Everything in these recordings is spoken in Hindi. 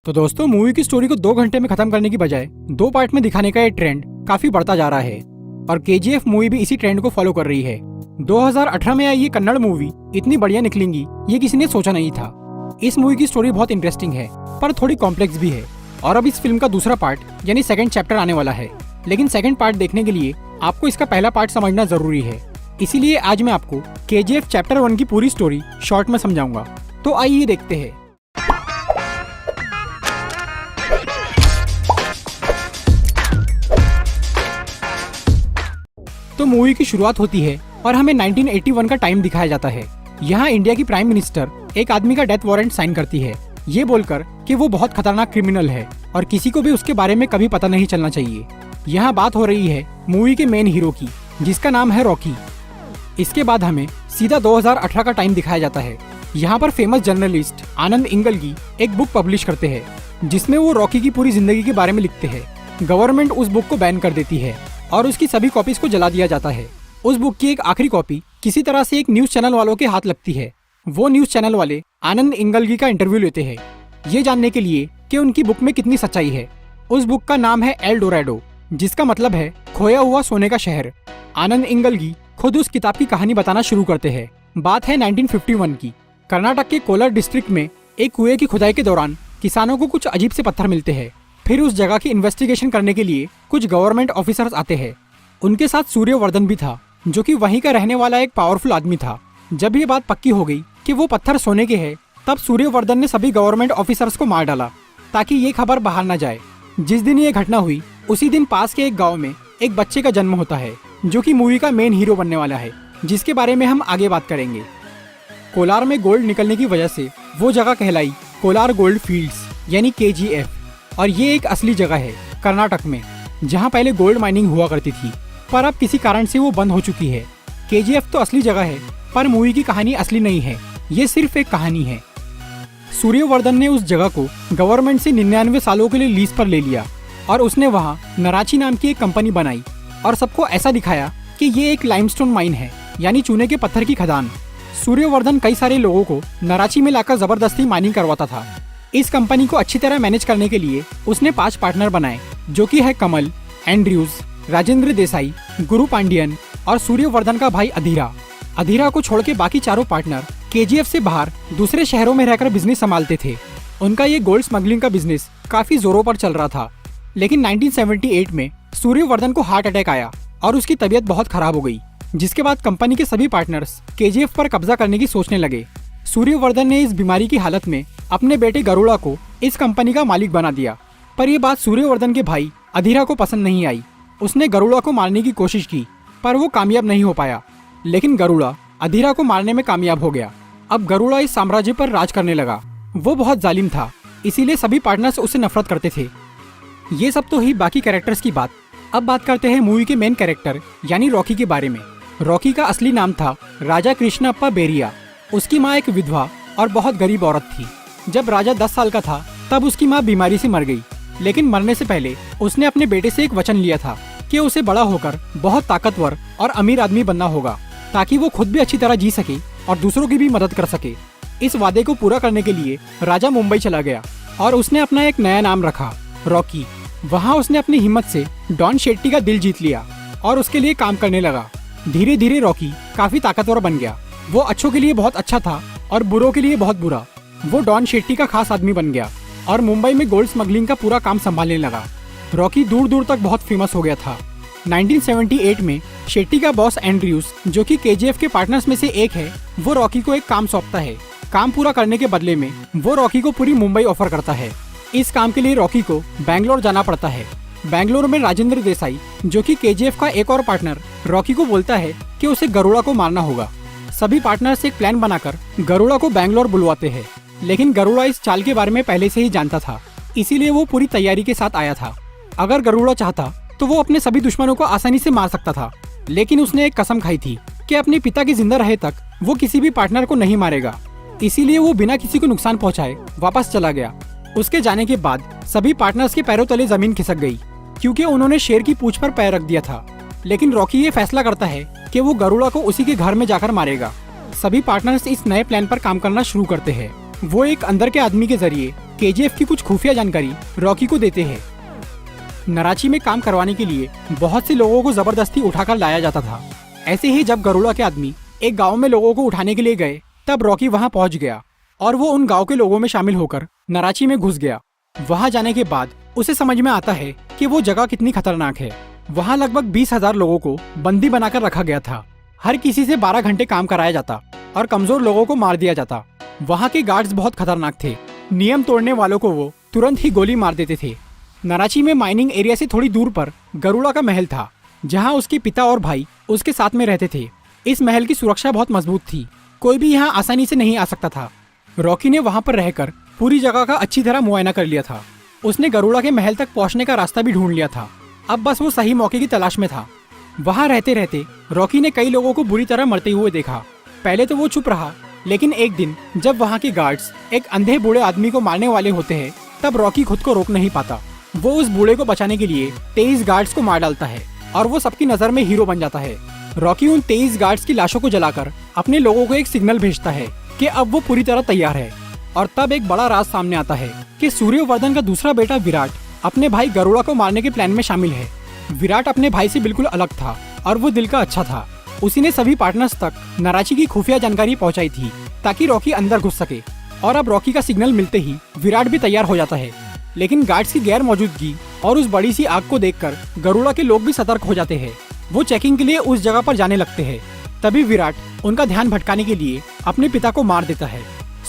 तो दोस्तों, मूवी की स्टोरी को 2 घंटे में खत्म करने की बजाय 2 पार्ट में दिखाने का ये ट्रेंड काफी बढ़ता जा रहा है और केजीएफ मूवी भी इसी ट्रेंड को फॉलो कर रही है। 2018 में आई ये कन्नड़ मूवी इतनी बढ़िया निकलेंगी ये किसी ने सोचा नहीं था। इस मूवी की स्टोरी बहुत इंटरेस्टिंग है पर थोड़ी कॉम्प्लेक्स भी है और अब इस फिल्म का दूसरा पार्ट यानी सेकंड चैप्टर आने वाला है। लेकिन सेकंड पार्ट देखने के लिए आपको इसका पहला पार्ट समझना जरूरी है। इसीलिए आज मैं आपको केजीएफ चैप्टर 1 की पूरी स्टोरी शॉर्ट में समझाऊंगा। तो आइए देखते हैं। तो मूवी की शुरुआत होती है और हमें 1981 का टाइम दिखाया जाता है। यहाँ इंडिया की प्राइम मिनिस्टर एक आदमी का डेथ वारंट साइन करती है, ये बोलकर कि वो बहुत खतरनाक क्रिमिनल है और किसी को भी उसके बारे में कभी पता नहीं चलना चाहिए। यहाँ बात हो रही है मूवी के मेन हीरो की, जिसका नाम है रॉकी। इसके बाद हमें सीधा 2018 का टाइम दिखाया जाता है। यहाँ पर फेमस जर्नलिस्ट आनंद इंगलगी एक बुक पब्लिश करते हैं जिसमें वो रॉकी की पूरी जिंदगी के बारे में लिखते हैं। गवर्नमेंट उस बुक को बैन कर देती है और उसकी सभी कॉपीज को जला दिया जाता है। उस बुक की एक आखिरी कॉपी किसी तरह से एक न्यूज चैनल वालों के हाथ लगती है। वो न्यूज चैनल वाले आनंद इंगलगी का इंटरव्यू लेते हैं ये जानने के लिए कि उनकी बुक में कितनी सच्चाई है। उस बुक का नाम है एल डोराडो, जिसका मतलब है खोया हुआ सोने का शहर। आनंद इंगलगी खुद उस किताब की कहानी बताना शुरू करते हैं। बात है 1951 की। कर्नाटक के कोलार डिस्ट्रिक्ट में एक कुएं की खुदाई के दौरान किसानों को कुछ अजीब से पत्थर मिलते हैं। फिर उस जगह की इन्वेस्टिगेशन करने के लिए कुछ गवर्नमेंट ऑफिसर्स आते हैं। उनके साथ सूर्यवर्धन भी था, जो कि वहीं का रहने वाला एक पावरफुल आदमी था। जब ये बात पक्की हो गई कि वो पत्थर सोने के हैं, तब सूर्यवर्धन ने सभी गवर्नमेंट ऑफिसर्स को मार डाला ताकि ये खबर बाहर न जाए। जिस दिन ये घटना हुई उसी दिन पास के एक गाँव में एक बच्चे का जन्म होता है, जो कि मूवी का मेन हीरो बनने वाला है, जिसके बारे में हम आगे बात करेंगे। कोलार में गोल्ड निकलने की वजह से वो जगह कहलाई कोलार गोल्ड फील्ड्स यानी केजीएफ। और ये एक असली जगह है कर्नाटक में, जहाँ पहले गोल्ड माइनिंग हुआ करती थी, पर अब किसी कारण से वो बंद हो चुकी है। केजीएफ तो असली जगह है, पर मूवी की कहानी असली नहीं है, ये सिर्फ एक कहानी है। सूर्यवर्धन ने उस जगह को गवर्नमेंट से 99 सालों के लिए लीज पर ले लिया और उसने वहाँ नराची नाम की एक कंपनी बनाई और सबको ऐसा दिखाया कि ये एक लाइमस्टोन माइन है यानी चूने के पत्थर की खदान। सूर्यवर्धन कई सारे लोगों को नराची में लाकर जबरदस्ती माइनिंग करवाता था। इस कंपनी को अच्छी तरह मैनेज करने के लिए उसने 5 पार्टनर बनाए, जो कि है कमल, एंड्रयूज, राजेंद्र देसाई, गुरु पांडियन और सूर्यवर्धन का भाई अधीरा। अधीरा को छोड़ के बाकी चारों पार्टनर केजीएफ से बाहर दूसरे शहरों में रहकर बिजनेस संभालते थे। उनका ये गोल्ड स्मगलिंग का बिजनेस काफी जोरों पर चल रहा था। लेकिन 1978 में सूर्यवर्धन को हार्ट अटैक आया और उसकी तबीयत बहुत खराब हो गई, जिसके बाद कंपनी के सभी पार्टनर्स केजीएफ पर कब्जा करने की सोचने लगे। सूर्यवर्धन ने इस बीमारी की हालत में अपने बेटे गरुड़ा को इस कंपनी का मालिक बना दिया। पर यह बात सूर्यवर्धन के भाई अधीरा को पसंद नहीं आई। उसने गरुड़ा को मारने की कोशिश की, पर वो कामयाब नहीं हो पाया। लेकिन गरुड़ा अधीरा को मारने में कामयाब हो गया। अब गरुड़ा इस साम्राज्य पर राज करने लगा। वो बहुत जालिम था, इसीलिए सभी पार्टनर्स उससे नफरत करते थे। ये सब तो ही बाकी कैरेक्टर्स की बात। अब बात करते हैं मूवी के मेन कैरेक्टर यानी रॉकी के बारे में। रॉकी का असली नाम था राजा कृष्णप्पा बेरिया। उसकी माँ एक विधवा और बहुत गरीब औरत थी। जब राजा 10 साल का था तब उसकी माँ बीमारी से मर गई। लेकिन मरने से पहले उसने अपने बेटे से एक वचन लिया था कि उसे बड़ा होकर बहुत ताकतवर और अमीर आदमी बनना होगा, ताकि वो खुद भी अच्छी तरह जी सके और दूसरों की भी मदद कर सके। इस वादे को पूरा करने के लिए राजा मुंबई चला गया और उसने अपना एक नया नाम रखा, रॉकी। वहाँ उसने अपनी हिम्मत से डॉन शेट्टी का दिल जीत लिया और उसके लिए काम करने लगा। धीरे धीरे रॉकी काफी ताकतवर बन गया। वो अच्छों के लिए बहुत अच्छा था और बुरों के लिए बहुत बुरा। वो डॉन शेट्टी का खास आदमी बन गया और मुंबई में गोल्ड स्मगलिंग का पूरा काम संभालने लगा। रॉकी दूर दूर तक बहुत फेमस हो गया था। 1978 में शेट्टी का बॉस एंड्रयूज, जो कि केजीएफ के पार्टनर्स में से एक है, वो रॉकी को एक काम सौंपता है। काम पूरा करने के बदले में वो रॉकी को पूरी मुंबई ऑफर करता है। इस काम के लिए रॉकी को बैंगलोर जाना पड़ता है। बैंगलोर में राजेंद्र देसाई, जो कि केजीएफ का एक और पार्टनर, रॉकी को बोलता है कि उसे गरुड़ा को मारना होगा। सभी पार्टनर्स एक प्लान बनाकर गरुड़ा को बैंगलोर बुलवाते हैं। लेकिन गरुड़ा इस चाल के बारे में पहले से ही जानता था, इसीलिए वो पूरी तैयारी के साथ आया था। अगर गरुड़ा चाहता तो वो अपने सभी दुश्मनों को आसानी से मार सकता था, लेकिन उसने एक कसम खाई थी कि अपने पिता के जिंदा रहे तक वो किसी भी पार्टनर को नहीं मारेगा। इसीलिए वो बिना किसी को नुकसान पहुंचाए वापस चला गया। उसके जाने के बाद सभी पार्टनर्स के पैरों तले जमीन खिसक गई, क्योंकि उन्होंने शेर की पूंछ पर पैर रख दिया था। लेकिन रॉकी ये फैसला करता है कि वो गरुड़ा को उसी के घर में जाकर मारेगा। सभी पार्टनर्स इस नए प्लान पर काम करना शुरू करते हैं। वो एक अंदर के आदमी के जरिए केजीएफ की कुछ खुफिया जानकारी रॉकी को देते हैं। नाराची में काम करवाने के लिए बहुत से लोगों को जबरदस्ती उठाकर लाया जाता था। ऐसे ही जब गरुड़ा के आदमी एक गांव में लोगों को उठाने के लिए गए तब रॉकी वहां पहुंच गया और वो उन गांव के लोगों में शामिल होकर नाराची में घुस गया। वहां जाने के बाद उसे समझ में आता है कि वो जगह कितनी खतरनाक है। वहां लगभग 20,000 लोगों को बंदी बनाकर रखा गया था। हर किसी से 12 घंटे काम कराया जाता और कमजोर लोगों को मार दिया जाता। वहां के गार्ड्स बहुत खतरनाक थे। नियम तोड़ने वालों को वो तुरंत ही गोली मार देते थे। नाराची में माइनिंग एरिया से थोड़ी दूर पर गरुड़ा का महल था, जहां उसके पिता और भाई उसके साथ में रहते थे। इस महल की सुरक्षा बहुत मजबूत थी, कोई भी यहाँ आसानी से नहीं आ सकता था। रॉकी ने वहां पर रहकर पूरी जगह का अच्छी तरह मुआयना कर लिया था। उसने गरुड़ा के महल तक पहुंचने का रास्ता भी ढूंढ लिया था। अब बस वो सही मौके की तलाश में था। वहां रहते रहते रॉकी ने कई लोगों को बुरी तरह मरते हुए देखा। पहले तो वो चुप रहा, लेकिन एक दिन जब वहां के गार्ड्स एक अंधे बूढ़े आदमी को मारने वाले होते हैं, तब रॉकी खुद को रोक नहीं पाता। वो उस बूढ़े को बचाने के लिए 23 गार्ड्स को मार डालता है और वो सबकी नजर में हीरो बन जाता है। रॉकी उन 23 गार्ड्स की लाशों को जलाकर अपने लोगों को एक सिग्नल भेजता है कि अब वो पूरी तरह तैयार है। और तब एक बड़ा राज सामने आता है कि सूर्यवर्धन का दूसरा बेटा विराट अपने भाई गरुड़ा को मारने के प्लान में शामिल है। विराट अपने भाई से बिल्कुल अलग था और वो दिल का अच्छा था। उसी ने सभी पार्टनर्स तक नाराची की खुफिया जानकारी पहुंचाई थी ताकि रॉकी अंदर घुस सके। और अब रॉकी का सिग्नल मिलते ही विराट भी तैयार हो जाता है। लेकिन गार्ड्स की गैर मौजूदगी और उस बड़ी सी आग को देखकर गरुड़ा के लोग भी सतर्क हो जाते हैं। वो चेकिंग के लिए उस जगह पर जाने लगते हैं। तभी विराट उनका ध्यान भटकाने के लिए अपने पिता को मार देता है।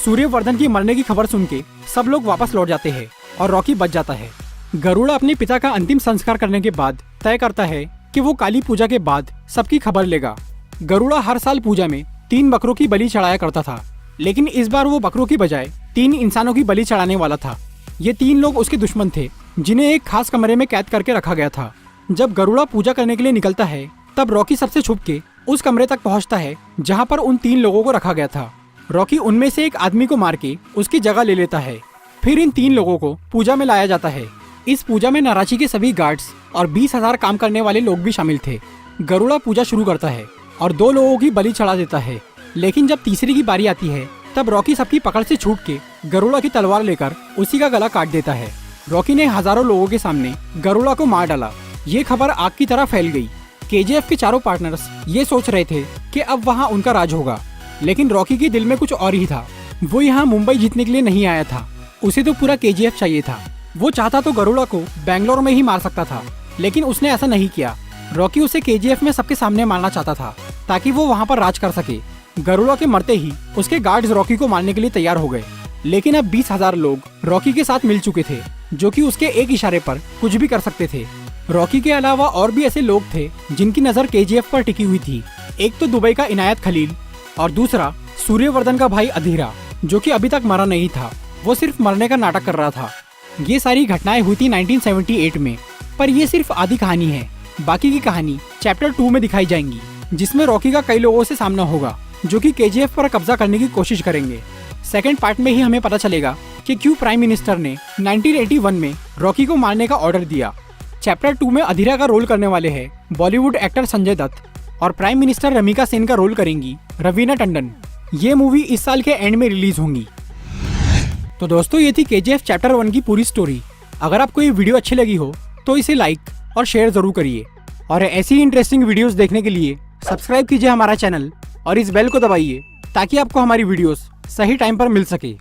सूर्यवर्धन की मरने की खबर सुन के सब लोग वापस लौट जाते हैं और रॉकी बच जाता है। गरुड़ा अपने पिता का अंतिम संस्कार करने के बाद तय करता है कि वो काली पूजा के बाद सबकी खबर लेगा। गरुड़ा हर साल पूजा में 3 बकरों की बलि चढ़ाया करता था, लेकिन इस बार वो बकरों की बजाय 3 इंसानों की बलि चढ़ाने वाला था। ये 3 लोग उसके दुश्मन थे, जिन्हें एक खास कमरे में कैद करके रखा गया था। जब गरुड़ा पूजा करने के लिए निकलता है, तब रॉकी सबसे छुप के उस कमरे तक पहुंचता है जहां पर उन 3 लोगों को रखा गया था। रॉकी उनमें से एक आदमी को मार के उसकी जगह ले लेता है। फिर इन 3 लोगों को पूजा में लाया जाता है। इस पूजा में नाराची के सभी गार्ड्स और 20,000 काम करने वाले लोग भी शामिल थे। गरुड़ा पूजा शुरू करता है और 2 लोगों की बलि चढ़ा देता है। लेकिन जब तीसरे की बारी आती है, तब रॉकी सबकी पकड़ से छूट के गरुड़ा की तलवार लेकर उसी का गला काट देता है। रॉकी ने हजारों लोगों के सामने गरुड़ा को मार डाला। ये खबर आग की तरह फैल गई। केजीएफ के चारों पार्टनर्स ये सोच रहे थे कि अब वहाँ उनका राज होगा, लेकिन रॉकी के दिल में कुछ और ही था। वो यहाँ मुंबई जीतने के लिए नहीं आया था, उसे तो पूरा केजीएफ चाहिए था। वो चाहता तो गरुड़ा को बेंगलोर में ही मार सकता था, लेकिन उसने ऐसा नहीं किया। रॉकी उसे केजीएफ में सबके सामने मारना चाहता था ताकि वो वहाँ पर राज कर सके। गरुड़ा के मरते ही उसके गार्ड्स रॉकी को मारने के लिए तैयार हो गए, लेकिन अब 20,000 लोग रॉकी के साथ मिल चुके थे, जो कि उसके एक इशारे पर कुछ भी कर सकते थे। रॉकी के अलावा और भी ऐसे लोग थे जिनकी नजर केजीएफ पर टिकी हुई थी। एक तो दुबई का इनायत खलील और दूसरा सूर्यवर्धन का भाई अधीरा, जो कि अभी तक मरा नहीं था, वो सिर्फ मरने का नाटक कर रहा था। ये सारी घटनाएं हुई थी 1978 में, पर ये सिर्फ आधी कहानी है। बाकी की कहानी चैप्टर 2 में दिखाई जाएंगी, जिसमें रॉकी का कई लोगों से सामना होगा जो कि केजीएफ पर कब्जा करने की कोशिश करेंगे। सेकंड पार्ट में ही हमें पता चलेगा कि क्यों प्राइम मिनिस्टर ने 1981 में रॉकी को मारने का ऑर्डर दिया। चैप्टर 2 में अधीरा का रोल करने वाले हैं बॉलीवुड एक्टर संजय दत्त और प्राइम मिनिस्टर रमिका सेन का रोल करेंगी रवीना टंडन। ये मूवी इस साल के एंड में रिलीज होंगी। तो दोस्तों, ये थी केजीएफ चैप्टर 1 की पूरी स्टोरी। अगर आपको ये वीडियो अच्छी लगी हो तो इसे लाइक और शेयर जरूर करिए, और ऐसी इंटरेस्टिंग वीडियोस देखने के लिए सब्सक्राइब कीजिए हमारा चैनल और इस बेल को दबाइए ताकि आपको हमारी वीडियोस सही टाइम पर मिल सके।